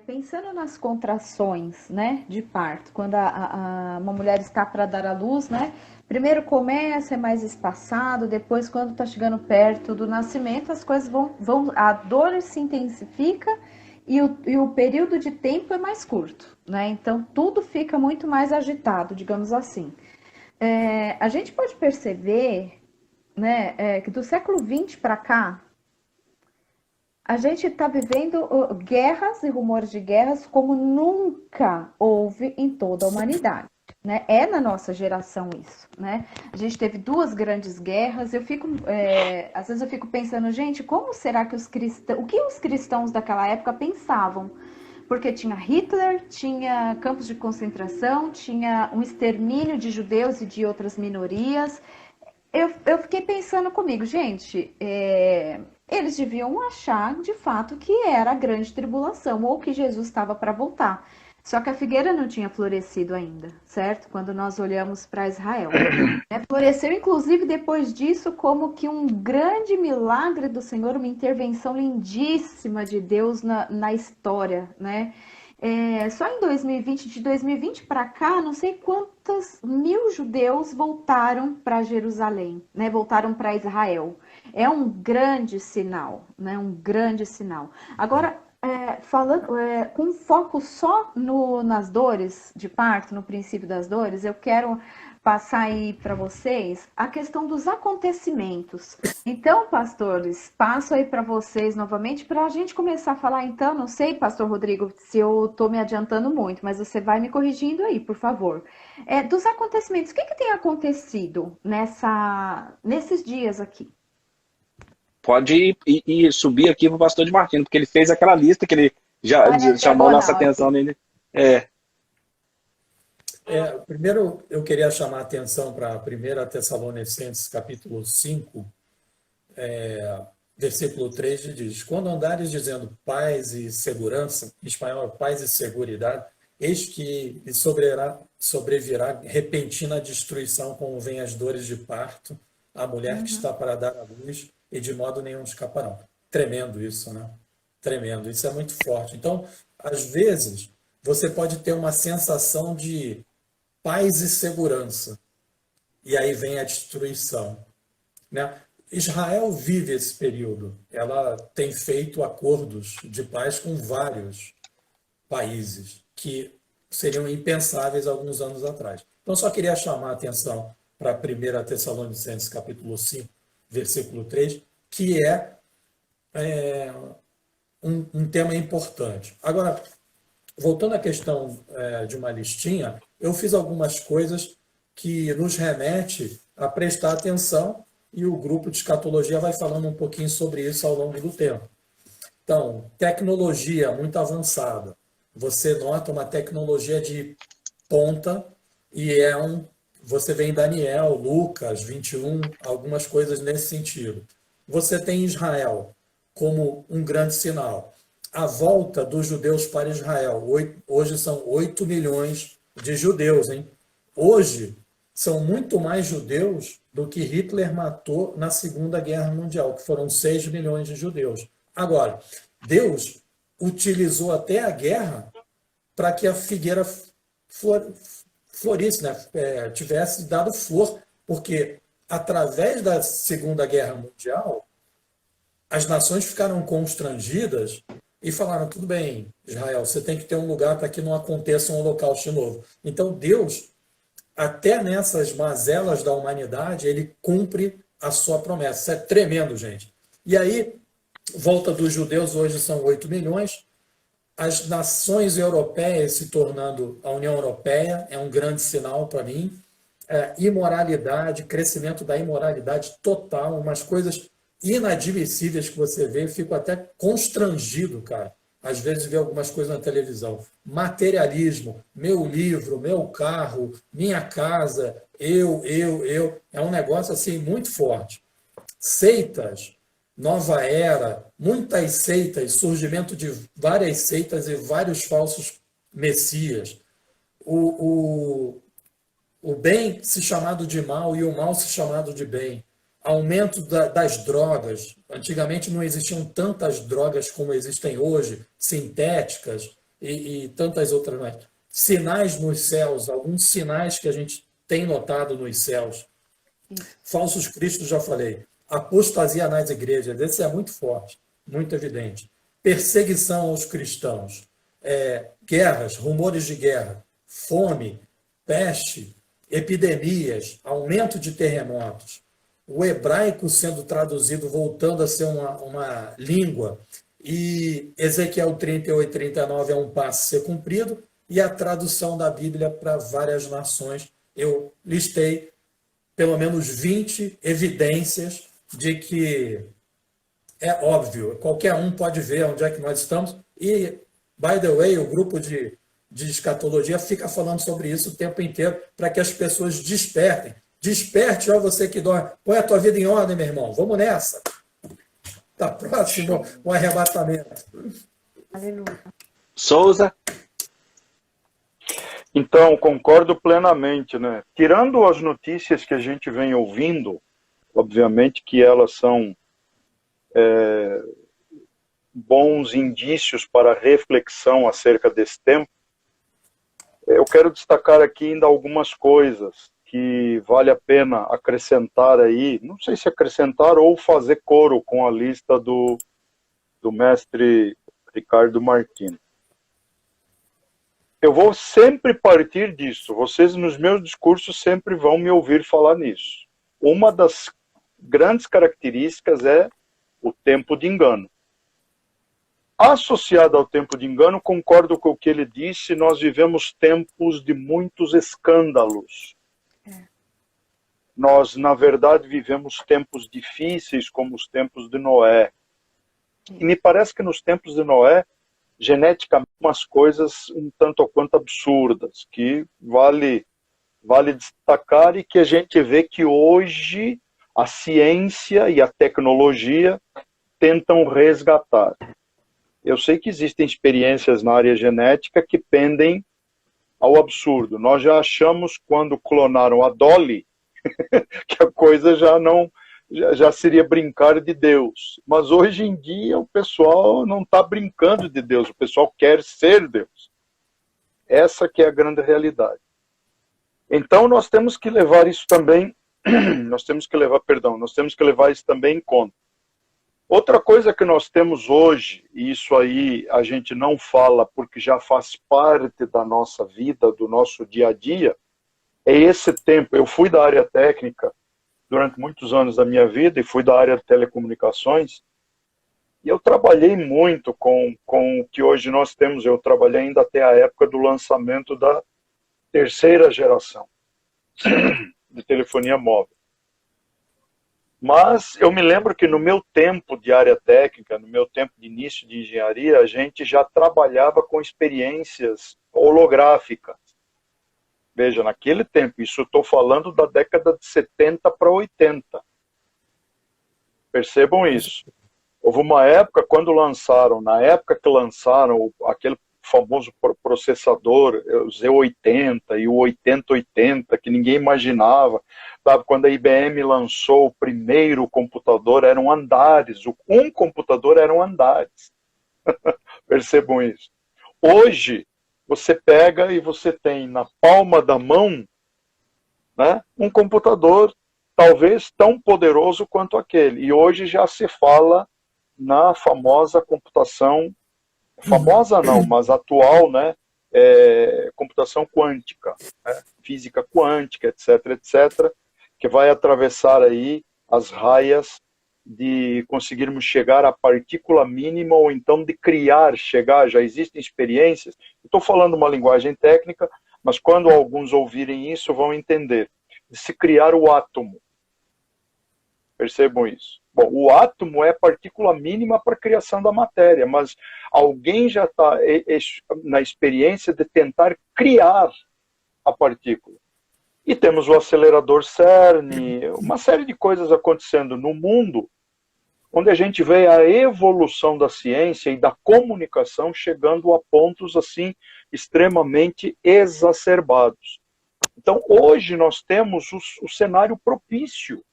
Pensando nas contrações, né, de parto, quando uma mulher está para dar à luz, né, primeiro começa, é mais espaçado, depois quando está chegando perto do nascimento, as coisas a dor se intensifica e o período de tempo é mais curto, né, então tudo fica muito mais agitado, digamos assim. A gente pode perceber, né, que do século XX para cá, a gente está vivendo guerras e rumores de guerras como nunca houve em toda a humanidade. Né? É na nossa geração isso, né? A gente teve duas grandes guerras. Às vezes eu fico pensando, gente, como será que o que os cristãos daquela época pensavam? Porque tinha Hitler, tinha campos de concentração, tinha um extermínio de judeus e de outras minorias. Eu fiquei pensando comigo, gente, eles deviam achar de fato que era a grande tribulação ou que Jesus estava para voltar. Só que a figueira não tinha florescido ainda, certo? Quando nós olhamos para Israel. Floresceu, inclusive, depois disso, como que um grande milagre do Senhor, uma intervenção lindíssima de Deus na história, né? Só em 2020, de 2020 para cá, não sei quantos mil judeus voltaram para Jerusalém, né? Voltaram para Israel. É um grande sinal, né? Um grande sinal. Agora, falando com foco só nas dores de parto, no princípio das dores, eu quero passar aí para vocês a questão dos acontecimentos. Então, pastores, passo aí para vocês novamente para a gente começar a falar. Então, não sei, pastor Rodrigo, se eu estou me adiantando muito, mas você vai me corrigindo aí, por favor. Dos acontecimentos, o que tem acontecido nesses dias aqui? Pode ir subir aqui para o pastor de Martino, porque ele fez aquela lista que ele já chamou nossa Diagonal atenção aqui. nele. É, Primeiro, eu queria chamar a atenção para 1 Tessalonicenses, capítulo 5, versículo 3, que diz: Quando andares dizendo paz e segurança, em espanhol, paz e seguridade, eis que lhe sobrevirá repentina destruição, como vem as dores de parto, a mulher que está para dar à luz, e de modo nenhum escaparão. Tremendo isso, né? Tremendo, isso é muito forte. Então, às vezes, você pode ter uma sensação de paz e segurança, e aí vem a destruição, né? Israel vive esse período. Ela tem feito acordos de paz com vários países que seriam impensáveis alguns anos atrás. Então, só queria chamar a atenção para 1 Tessalonicenses, capítulo 5, versículo 3, que é um tema importante. Agora, voltando à questão de uma listinha, eu fiz algumas coisas que nos remete a prestar atenção e o grupo de escatologia vai falando um pouquinho sobre isso ao longo do tempo. Então, tecnologia muito avançada. Você nota uma tecnologia de ponta e você vê em Daniel, Lucas 21, algumas coisas nesse sentido. Você tem Israel como um grande sinal. A volta dos judeus para Israel. Hoje são 8 milhões de judeus, hein? Hoje são muito mais judeus do que Hitler matou na Segunda Guerra Mundial, que foram 6 milhões de judeus. Agora, Deus utilizou até a guerra para que a figueira florisse, né? Tivesse dado flor, porque através da Segunda Guerra Mundial, as nações ficaram constrangidas e falaram: tudo bem, Israel, você tem que ter um lugar para que não aconteça um holocausto novo. Então, Deus, até nessas mazelas da humanidade, ele cumpre a sua promessa. Isso é tremendo, gente. E aí, volta dos judeus, hoje são 8 milhões. As nações europeias se tornando a União Europeia é um grande sinal para mim. Imoralidade, crescimento da imoralidade total, umas coisas inadmissíveis que você vê, eu fico até constrangido, cara. Às vezes vê algumas coisas na televisão. Materialismo, meu livro, meu carro, minha casa, eu. É um negócio assim muito forte. Seitas, nova era, muitas seitas, surgimento de várias seitas e vários falsos messias. O bem se chamado de mal e o mal se chamado de bem. aumento das drogas. Antigamente não existiam tantas drogas como existem hoje, sintéticas e tantas outras mais. Sinais nos céus, alguns sinais que a gente tem notado nos céus. Falsos cristos, já falei. Apostasia nas igrejas, esse é muito forte, muito evidente. Perseguição aos cristãos, guerras, rumores de guerra, fome, peste, epidemias, aumento de terremotos. O hebraico sendo traduzido, voltando a ser uma língua, e Ezequiel 38, 39 é um passo a ser cumprido, e a tradução da Bíblia para várias nações. Eu listei pelo menos 20 evidências de que é óbvio, qualquer um pode ver onde é que nós estamos, e, by the way, o grupo de escatologia fica falando sobre isso o tempo inteiro, para que as pessoas despertem. Desperte, ó você que dorme. Põe a tua vida em ordem, meu irmão. Vamos nessa. Está próximo o arrebatamento. Aleluia. Souza? Então, concordo plenamente, né? Tirando as notícias que a gente vem ouvindo, obviamente que elas são bons indícios para reflexão acerca desse tempo, eu quero destacar aqui ainda algumas coisas que vale a pena acrescentar aí, não sei se acrescentar ou fazer coro com a lista do mestre Ricardo Martins. Eu vou sempre partir disso, vocês nos meus discursos sempre vão me ouvir falar nisso. Uma das grandes características é o tempo de engano. Associado ao tempo de engano, concordo com o que ele disse, nós vivemos tempos de muitos escândalos. Nós, na verdade, vivemos tempos difíceis, como os tempos de Noé. E me parece que nos tempos de Noé, geneticamente, umas coisas um tanto ou quanto absurdas, que vale destacar e que a gente vê que hoje a ciência e a tecnologia tentam resgatar. Eu sei que existem experiências na área genética que pendem ao absurdo. Nós já achamos, quando clonaram a Dolly, que a coisa já seria brincar de Deus. Mas hoje em dia o pessoal não está brincando de Deus, o pessoal quer ser Deus. Essa que é a grande realidade. Então nós temos que levar isso também, nós temos que levar isso também em conta. Outra coisa que nós temos hoje, e isso aí a gente não fala porque já faz parte da nossa vida, do nosso dia a dia, é esse tempo. Eu fui da área técnica durante muitos anos da minha vida e fui da área de telecomunicações, e eu trabalhei muito com o que hoje nós temos. Eu trabalhei ainda até a época do lançamento da terceira geração de telefonia móvel. Mas eu me lembro que no meu tempo de área técnica, no meu tempo de início de engenharia, a gente já trabalhava com experiências holográficas. Veja, naquele tempo, isso eu estou falando da década de 70 para 80. Percebam isso. Houve uma época, na época que lançaram aquele famoso processador, o Z80 e o 8080, que ninguém imaginava. Sabe, quando a IBM lançou o primeiro computador, eram andares. Um computador eram andares. Percebam isso. Hoje, você pega e você tem na palma da mão, né, um computador talvez tão poderoso quanto aquele. E hoje já se fala na famosa computação, famosa não, mas atual, né, computação quântica, né, física quântica, etc., etc., que vai atravessar aí as raias de conseguirmos chegar à partícula mínima, ou então de já existem experiências. Estou falando uma linguagem técnica, mas quando alguns ouvirem isso vão entender. De se criar o átomo. Percebam isso. Bom, o átomo é a partícula mínima para a criação da matéria, mas alguém já está na experiência de tentar criar a partícula. E temos o acelerador CERN, uma série de coisas acontecendo no mundo, onde a gente vê a evolução da ciência e da comunicação chegando a pontos assim extremamente exacerbados. Então, hoje nós temos o cenário propício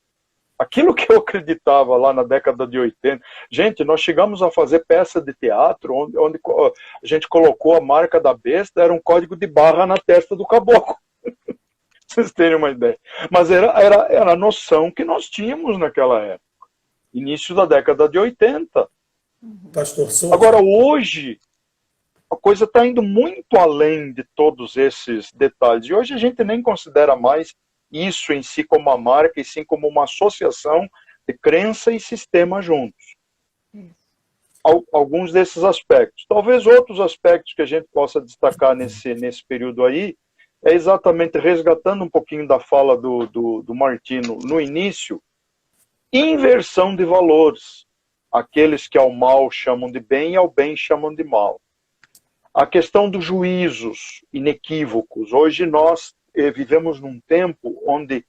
Aquilo que eu acreditava lá na década de 80, gente, nós chegamos a fazer peça de teatro onde a gente colocou a marca da besta, era um código de barra na testa do caboclo. Pra vocês terem uma ideia. Mas era a noção que nós tínhamos naquela época. Início da década de 80. Pastor Souza. Agora, hoje, a coisa está indo muito além de todos esses detalhes. E hoje a gente nem considera mais isso em si como uma marca, e sim como uma associação de crença e sistema juntos. Alguns desses aspectos. Talvez outros aspectos que a gente possa destacar nesse período aí, é exatamente resgatando um pouquinho da fala do Martino no início, inversão de valores. Aqueles que ao mal chamam de bem e ao bem chamam de mal. A questão dos juízos inequívocos. Hoje nós vivemos num tempo onde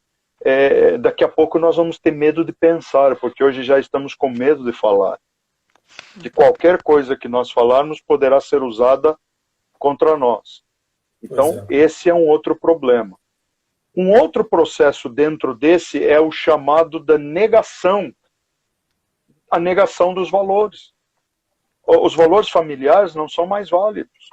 daqui a pouco nós vamos ter medo de pensar, porque hoje já estamos com medo de falar. De qualquer coisa que nós falarmos poderá ser usada contra nós. Então, esse é um outro problema. Um outro processo dentro desse é o chamado da negação. A negação dos valores. Os valores familiares não são mais válidos.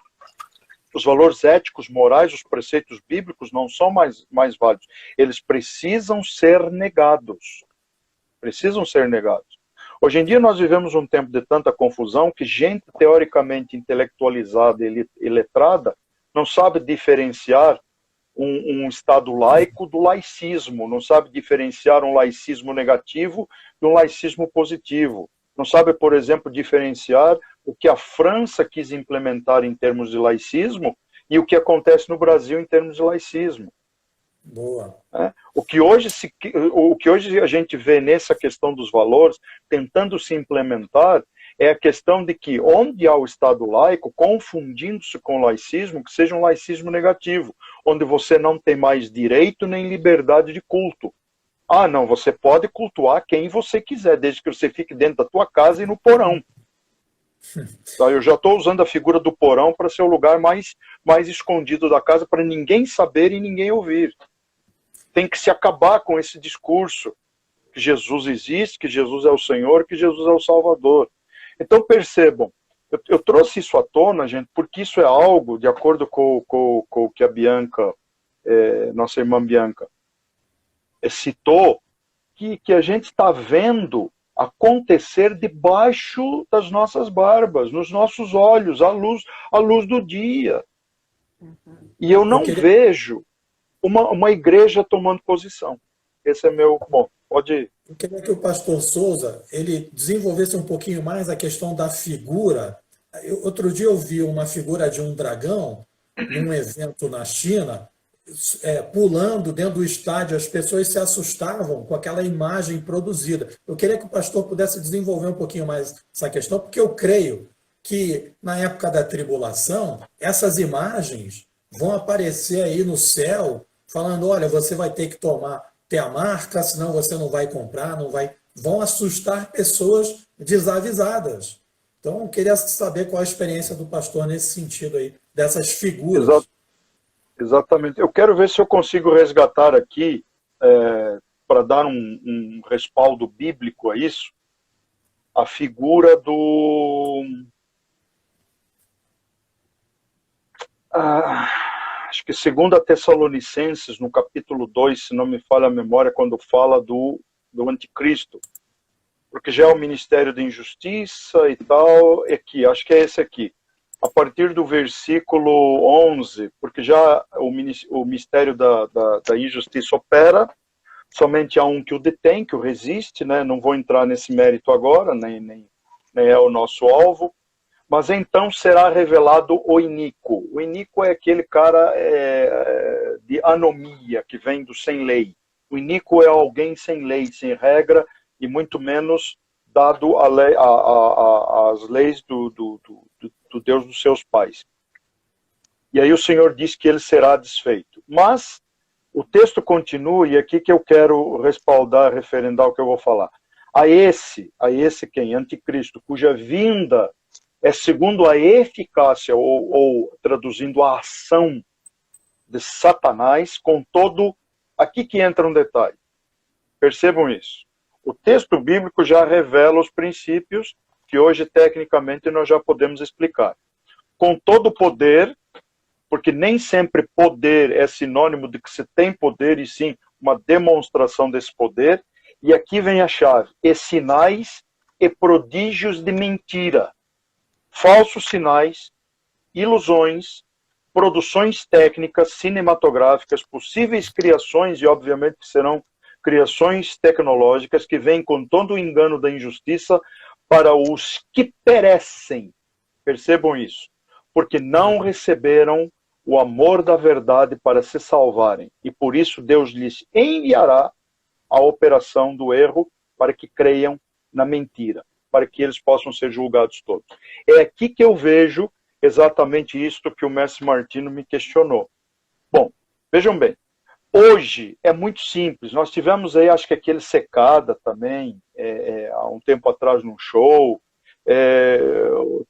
Os valores éticos, morais, os preceitos bíblicos não são mais válidos. Eles precisam ser negados. Precisam ser negados. Hoje em dia nós vivemos um tempo de tanta confusão que gente teoricamente intelectualizada e letrada não sabe diferenciar um Estado laico do laicismo, não sabe diferenciar um laicismo negativo de um laicismo positivo. Não sabe, por exemplo, diferenciar o que a França quis implementar em termos de laicismo e o que acontece no Brasil em termos de laicismo. Boa. O que hoje a gente vê nessa questão dos valores, tentando se implementar, é a questão de que, onde há o Estado laico, confundindo-se com o laicismo, que seja um laicismo negativo, onde você não tem mais direito nem liberdade de culto. Ah, não, você pode cultuar quem você quiser, desde que você fique dentro da tua casa e no porão. Tá, eu já estou usando a figura do porão para ser o lugar mais escondido da casa, para ninguém saber e ninguém ouvir. Tem que se acabar com esse discurso que Jesus existe, que Jesus é o Senhor, que Jesus é o Salvador. Então percebam, eu trouxe isso à tona, gente, porque isso é algo, de acordo com o que a Bianca, nossa irmã Bianca, citou, que a gente está vendo acontecer debaixo das nossas barbas, nos nossos olhos, à luz do dia. E eu não vejo uma igreja tomando posição. Esse é meu... Bom, pode ir. Eu queria que o pastor Souza ele desenvolvesse um pouquinho mais a questão da figura. Outro dia eu vi uma figura de um dragão num evento na China, pulando dentro do estádio, as pessoas se assustavam com aquela imagem produzida. Eu queria que o pastor pudesse desenvolver um pouquinho mais essa questão, porque eu creio que na época da tribulação, essas imagens vão aparecer aí no céu, falando, olha, você vai ter que ter a marca, senão você não vai comprar, vão assustar pessoas desavisadas. Então, eu queria saber qual a experiência do pastor nesse sentido aí, dessas figuras. Exatamente. Eu quero ver se eu consigo resgatar aqui, para dar um respaldo bíblico a isso, a figura do... acho que 2 Tessalonicenses, no capítulo 2, se não me falha a memória, quando fala do anticristo. Porque já é o ministério da injustiça e tal, acho que é esse aqui. A partir do versículo 11, porque já o mistério da injustiça opera, somente há um que o detém, que o resiste, né? Não vou entrar nesse mérito agora, nem é o nosso alvo, mas então será revelado o iníquo. O iníquo é aquele cara de anomia, que vem do sem lei. O iníquo é alguém sem lei, sem regra, e muito menos dado às leis do Deus dos seus pais. E aí o Senhor diz que ele será desfeito. Mas o texto continua, e aqui que eu quero respaldar, referendar o que eu vou falar. A esse quem? Anticristo, cuja vinda é segundo a eficácia, ou traduzindo a ação de Satanás, com todo... Aqui que entra um detalhe. Percebam isso. O texto bíblico já revela os princípios que hoje, tecnicamente, nós já podemos explicar. Com todo o poder, porque nem sempre poder é sinônimo de que se tem poder, e sim uma demonstração desse poder. E aqui vem a chave: e sinais e prodígios de mentira. Falsos sinais, ilusões, produções técnicas, cinematográficas, possíveis criações, e obviamente serão criações tecnológicas que vêm com todo o engano da injustiça para os que perecem. Percebam isso. Porque não receberam o amor da verdade para se salvarem. E por isso Deus lhes enviará a operação do erro para que creiam na mentira, para que eles possam ser julgados todos. É aqui que eu vejo exatamente isto que o mestre Martino me questionou. Bom, vejam bem, hoje é muito simples. Nós tivemos aí, acho que aquele Secada também, há um tempo atrás num show.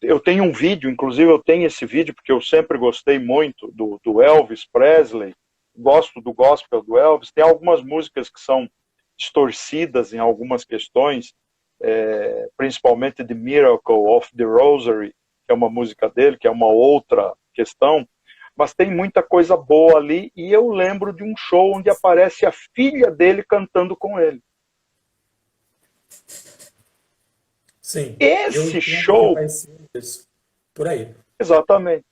Eu tenho um vídeo, inclusive eu tenho esse vídeo porque eu sempre gostei muito do Elvis Presley, gosto do gospel do Elvis. Tem algumas músicas que são distorcidas em algumas questões, principalmente The Miracle of the Rosary, que é uma música dele, que é uma outra questão, mas tem muita coisa boa ali, e eu lembro de um show onde aparece a filha dele cantando com ele. Sim. Esse show... Por aí. Exatamente.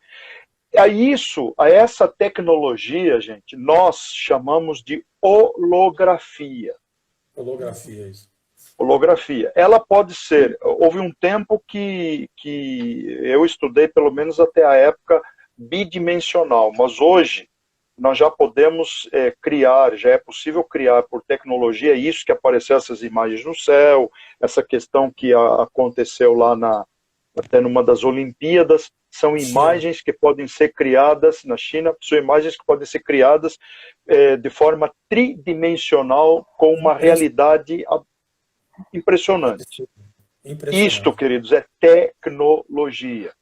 A essa tecnologia, gente, nós chamamos de holografia. Holografia, isso. Holografia. Ela pode ser... Houve um tempo que eu estudei, pelo menos até a época, bidimensional, mas hoje nós já podemos criar, já é possível criar por tecnologia isso que apareceu, essas imagens no céu, essa questão que aconteceu lá até numa das Olimpíadas, são imagens que podem ser criadas na China, são imagens que podem ser criadas de forma tridimensional, com uma realidade impressionante. Isto, queridos, é tecnologia.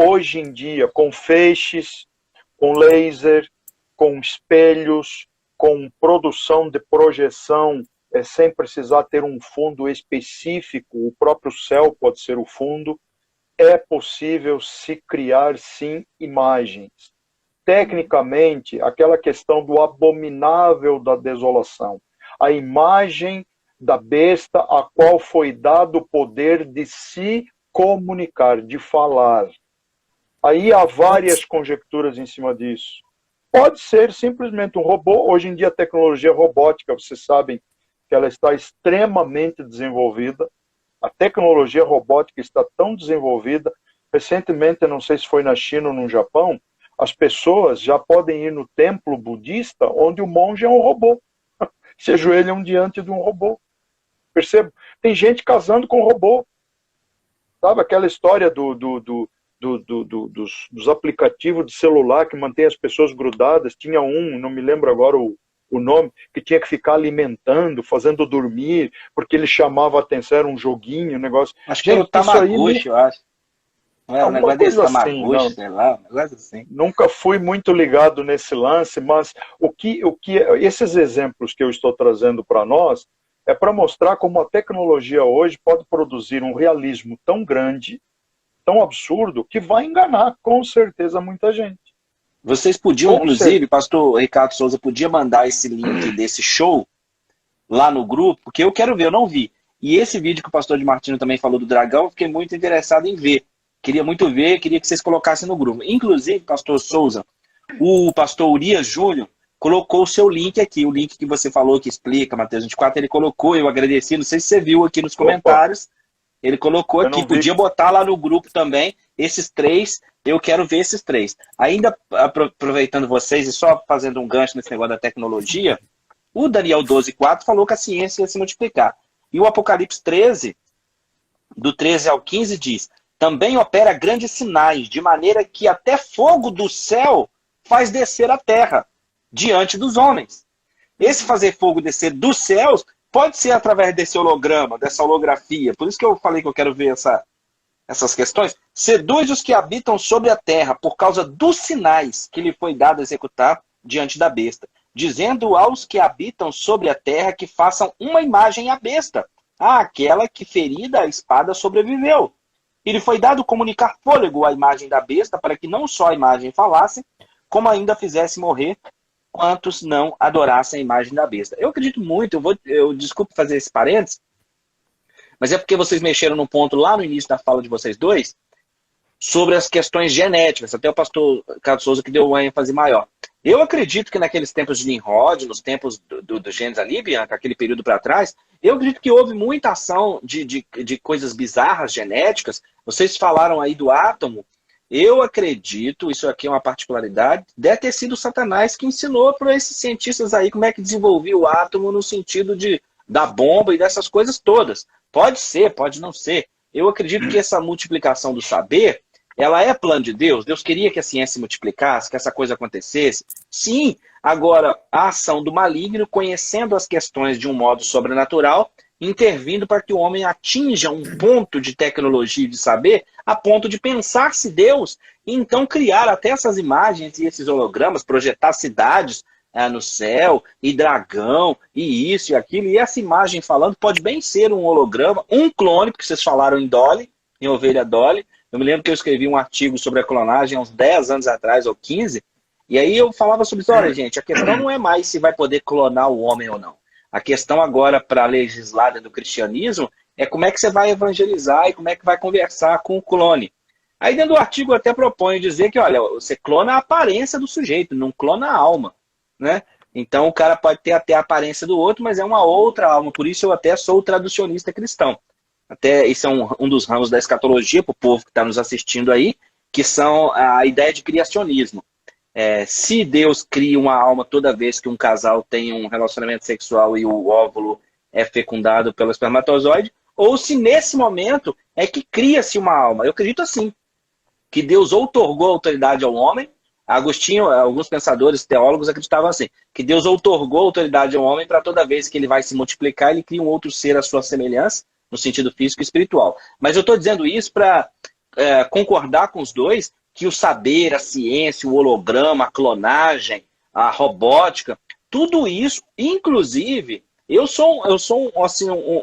Hoje em dia, com feixes, com laser, com espelhos, com produção de projeção, sem precisar ter um fundo específico, o próprio céu pode ser o fundo, é possível se criar, sim, imagens. Tecnicamente, aquela questão do abominável da desolação, a imagem da besta a qual foi dado o poder de se comunicar, de falar. Aí há várias conjecturas em cima disso. Pode ser simplesmente um robô. Hoje em dia a tecnologia robótica, vocês sabem que ela está extremamente desenvolvida. A tecnologia robótica está tão desenvolvida. Recentemente, eu não sei se foi na China ou no Japão, as pessoas já podem ir no templo budista onde o monge é um robô. Se ajoelham diante de um robô. Percebe? Tem gente casando com robô. Sabe aquela história dos aplicativos de celular que mantém as pessoas grudadas? Tinha um, não me lembro agora o nome, que tinha que ficar alimentando, fazendo dormir, porque ele chamava a atenção, era um joguinho, um negócio. Acho que era o Tamagotchi, eu acho. Não era um negócio desse Tamagotchi, assim, sei lá, um negócio assim. Nunca fui muito ligado nesse lance, mas esses exemplos que eu estou trazendo para nós é para mostrar como a tecnologia hoje pode produzir um realismo tão grande, tão absurdo, que vai enganar com certeza muita gente. Vocês podiam, inclusive, pastor Ricardo Souza, podia mandar esse link desse show lá no grupo, porque eu quero ver, eu não vi. E esse vídeo que o pastor de Martino também falou do dragão, eu fiquei muito interessado em ver. Queria muito ver, queria que vocês colocassem no grupo. Inclusive, pastor Souza, o pastor Urias Júnior colocou o seu link aqui, o link que você falou, que explica Mateus 24, ele colocou, eu agradeci, não sei se você viu aqui nos comentários. Ele colocou aqui, podia botar lá no grupo também, esses três, eu quero ver esses três. Ainda aproveitando vocês e só fazendo um gancho nesse negócio da tecnologia, o Daniel 12,4 falou que a ciência ia se multiplicar. E o Apocalipse 13, do 13 ao 15, diz: também opera grandes sinais, de maneira que até fogo do céu faz descer a terra, diante dos homens. Esse fazer fogo descer dos céus pode ser através desse holograma, dessa holografia. Por isso que eu falei que eu quero ver essas questões. Seduz os que habitam sobre a terra por causa dos sinais que lhe foi dado executar diante da besta. dizendo aos que habitam sobre a terra que façam uma imagem à besta, àquela que ferida a espada sobreviveu. E lhe foi dado comunicar fôlego à imagem da besta, para que não só a imagem falasse, como ainda fizesse morrer quantos não adorassem a imagem da besta. Eu acredito muito, desculpe fazer esse parênteses, mas é porque vocês mexeram num ponto lá no início da fala de vocês dois, sobre as questões genéticas, até o pastor Carlos Souza que deu uma ênfase maior. Eu acredito que naqueles tempos de Nimrod, nos tempos do Gênesis ali, Bianca, aquele período para trás, eu acredito que houve muita ação de coisas bizarras genéticas. Vocês falaram aí do átomo. Eu acredito, isso aqui é uma particularidade, deve ter sido Satanás que ensinou para esses cientistas aí como é que desenvolvia o átomo no sentido da bomba e dessas coisas todas. Pode ser, pode não ser. Eu acredito que essa multiplicação do saber, ela é plano de Deus. Deus queria que a ciência se multiplicasse, que essa coisa acontecesse. Sim, agora a ação do maligno, conhecendo as questões de um modo sobrenatural, intervindo para que o homem atinja um ponto de tecnologia e de saber, a ponto de pensar-se Deus, e então criar até essas imagens e esses hologramas, projetar cidades no céu, e dragão, e isso e aquilo, e essa imagem falando pode bem ser um holograma, um clone, porque vocês falaram em Dolly, em ovelha Dolly. Eu me lembro que eu escrevi um artigo sobre a clonagem há uns 10 anos atrás, ou 15, e aí eu falava sobre isso. Olha, gente, a questão não é mais se vai poder clonar o homem ou não. A questão agora para legislar dentro do cristianismo é como é que você vai evangelizar e como é que vai conversar com o clone. Aí dentro do artigo eu até proponho dizer que, olha, você clona a aparência do sujeito, não clona a alma, né? Então o cara pode ter até a aparência do outro, mas é uma outra alma. Por isso eu até sou traducionista cristão. Até isso é um dos ramos da escatologia para o povo que está nos assistindo aí, que são a ideia de criacionismo. Se Deus cria uma alma toda vez que um casal tem um relacionamento sexual e o óvulo é fecundado pelo espermatozoide, ou se nesse momento é que cria-se uma alma. Eu acredito assim, que Deus outorgou autoridade ao homem. Agostinho, alguns pensadores, teólogos acreditavam assim, que Deus outorgou autoridade ao homem para toda vez que ele vai se multiplicar, ele cria um outro ser à sua semelhança, no sentido físico e espiritual. Mas eu estou dizendo isso para concordar com os dois, que o saber, a ciência, o holograma, a clonagem, a robótica, tudo isso, inclusive, eu sou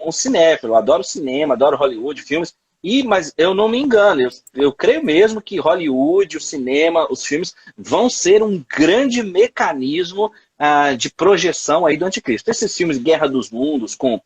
um cinéfilo, adoro cinema, adoro Hollywood, filmes, mas eu não me engano, eu creio mesmo que Hollywood, o cinema, os filmes vão ser um grande mecanismo de projeção aí do anticristo. Esses filmes Guerra dos Mundos, com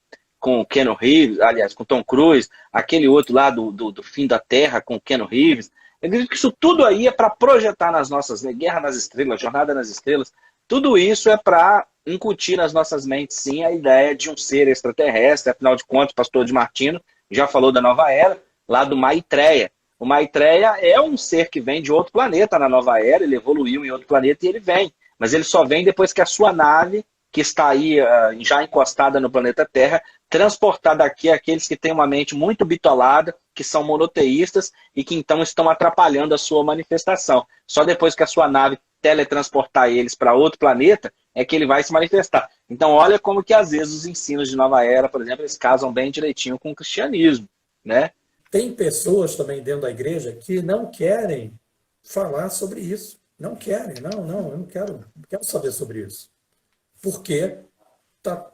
Keanu Reeves, aliás, com Tom Cruise, aquele outro lá do Fim da Terra com Keanu Reeves, eu acredito que isso tudo aí é para projetar nas nossas, né, Guerra nas Estrelas, Jornada nas Estrelas, tudo isso é para incutir nas nossas mentes, sim, a ideia de um ser extraterrestre. Afinal de contas, o pastor de Martino já falou da nova era, lá do Maitreya. O Maitreya é um ser que vem de outro planeta na nova era, ele evoluiu em outro planeta e ele vem. Mas ele só vem depois que a sua nave, que está aí já encostada no planeta Terra, transportar daqui aqueles que têm uma mente muito bitolada, que são monoteístas e que então estão atrapalhando a sua manifestação. Só depois que a sua nave teletransportar eles para outro planeta é que ele vai se manifestar. Então olha como que às vezes os ensinos de nova era, por exemplo, eles casam bem direitinho com o cristianismo, né? Tem pessoas também dentro da igreja que não querem falar sobre isso. Não querem, eu não quero saber sobre isso. Porque tá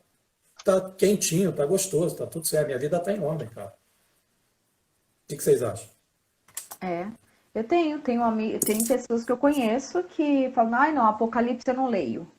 quentinho, tá gostoso, tá tudo certo. Minha vida tá em ordem, cara. O que vocês acham? Eu tenho pessoas que eu conheço que falam, ai não, Apocalipse eu não leio.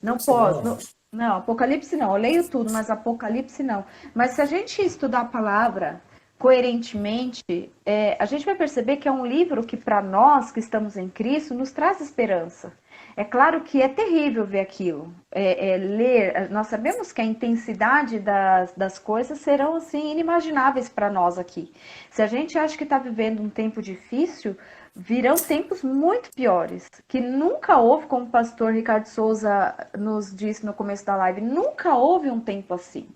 Não posso. Não, Apocalipse não. Eu leio tudo, mas Apocalipse não. Mas se a gente estudar a palavra coerentemente, a gente vai perceber que é um livro que, para nós que estamos em Cristo, nos traz esperança. É claro que é terrível ver aquilo, ler. Nós sabemos que a intensidade das coisas serão assim inimagináveis para nós aqui. Se a gente acha que está vivendo um tempo difícil, virão tempos muito piores, que nunca houve, como o pastor Ricardo Souza nos disse no começo da live, nunca houve um tempo assim.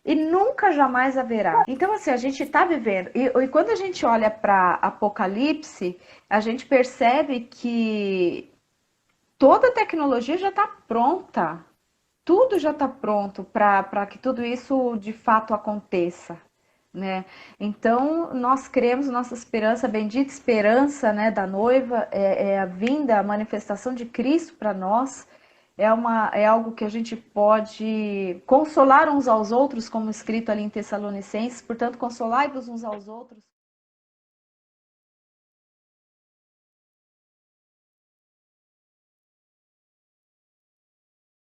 E nunca jamais haverá. Então, assim, a gente está vivendo. E quando a gente olha para Apocalipse, a gente percebe que toda a tecnologia já está pronta. Tudo já está pronto para que tudo isso de fato aconteça, né? Então, nós cremos, nossa esperança, a bendita esperança, né, da noiva, é a vinda, a manifestação de Cristo para nós. é algo que a gente pode consolar uns aos outros, como escrito ali em Tessalonicenses, portanto, consolai-vos uns aos outros.